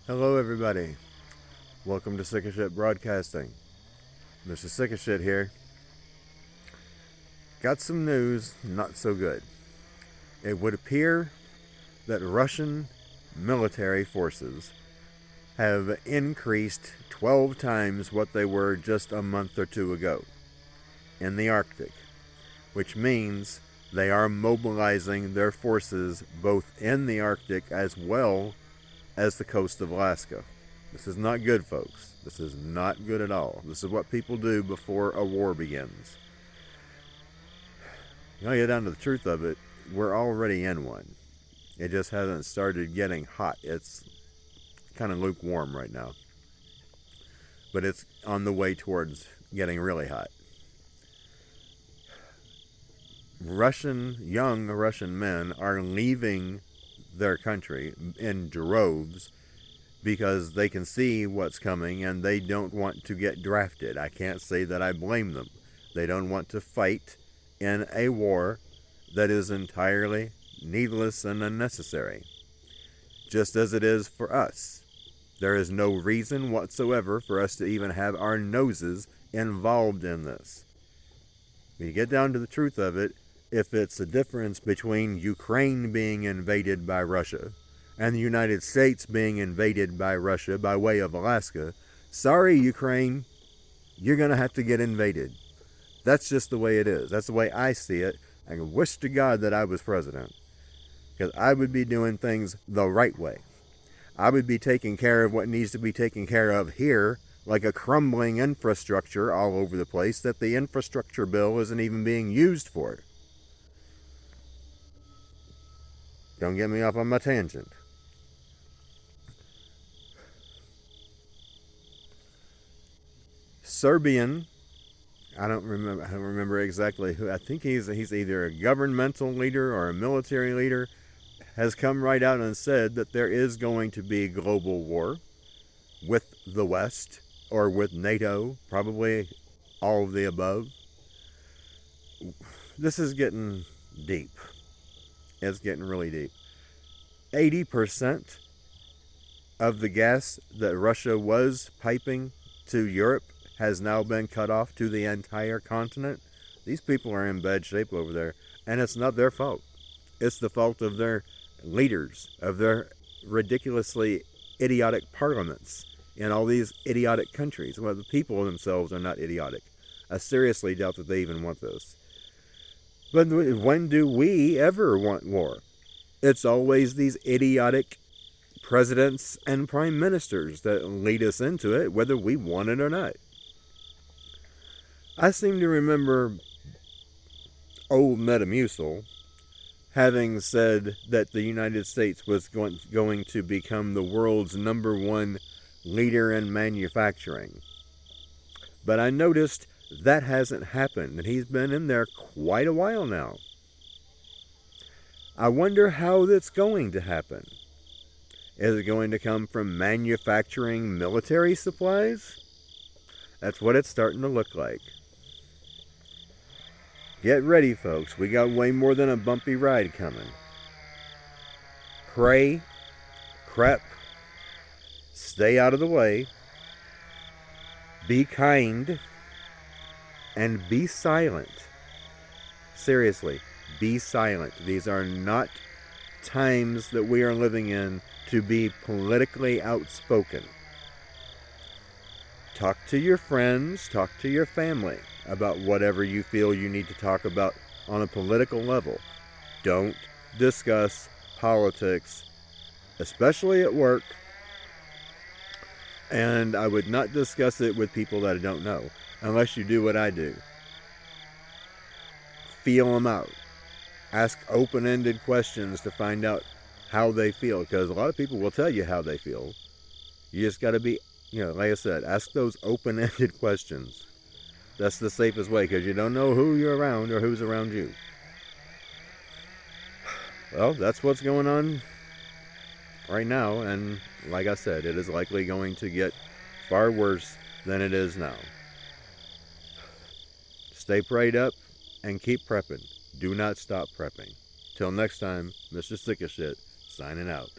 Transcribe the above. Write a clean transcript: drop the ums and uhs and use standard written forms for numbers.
Hello, everybody. Welcome to Sick of Shit Broadcasting. Mr. Sick of Shit here. Got some news, not so good. It would appear that Russian military forces have increased 12 times what they were just a month or two ago in the Arctic, which means they are mobilizing their forces both in the Arctic as well as the coast of Alaska. This is not good, folks. This is not good at all. This is what people do before a war begins. You know, get down to the truth of it, we're already in one. It just hasn't started getting hot. It's kind of lukewarm right now. But it's on the way towards getting really hot. Young Russian men are leaving their country in droves because they can see what's coming and they don't want to get drafted. I can't say that I blame them. They don't want to fight in a war that is entirely needless and unnecessary, just as it is for us. There is no reason whatsoever for us to even have our noses involved in this. When you get down to the truth of it, if it's a difference between Ukraine being invaded by Russia and the United States being invaded by Russia by way of Alaska, sorry, Ukraine, you're going to have to get invaded. That's just the way it is. That's the way I see it. I wish to God that I was president, because I would be doing things the right way. I would be taking care of what needs to be taken care of here, like a crumbling infrastructure all over the place that the infrastructure bill isn't even being used for. Don't get me off on my tangent. Serbian, I don't remember exactly who. I think he's either a governmental leader or a military leader, has come right out and said that there is going to be global war with the West or with NATO, probably all of the above. This is getting deep. It's getting really deep. 80% of the gas that Russia was piping to Europe has now been cut off to the entire continent. These people are in bad shape over there, and it's not their fault. It's the fault of their leaders, of their ridiculously idiotic parliaments in all these idiotic countries. Well, the people themselves are not idiotic. I seriously doubt that they even want this. But when do we ever want war? It's always these idiotic presidents and prime ministers that lead us into it, whether we want it or not. I seem to remember old Metimucil having said that the United States was going to become the world's #1 leader in manufacturing. But I noticed that hasn't happened, and he's been in there quite a while now. I wonder how that's going to happen. Is it going to come from manufacturing military supplies? That's what it's starting to look like. Get ready, folks. We got way more than a bumpy ride coming. Pray, prep, stay out of the way, be kind, and be silent. Seriously, be silent. These are not times that we are living in to be politically outspoken. Talk to your friends, talk to your family about whatever you feel you need to talk about on a political level. Don't discuss politics, especially at work. And I would not discuss it with people that I don't know, unless you do what I do. Feel them out. Ask open-ended questions to find out how they feel, because a lot of people will tell you how they feel. You just got to be, like I said, ask those open-ended questions. That's the safest way, because you don't know who you're around or who's around you. Well, that's what's going on right now, and like I said, it is likely going to get far worse than it is now. Stay prayed up and keep prepping. Do not stop prepping. Till next time, Mr. Sick of Shit, signing out.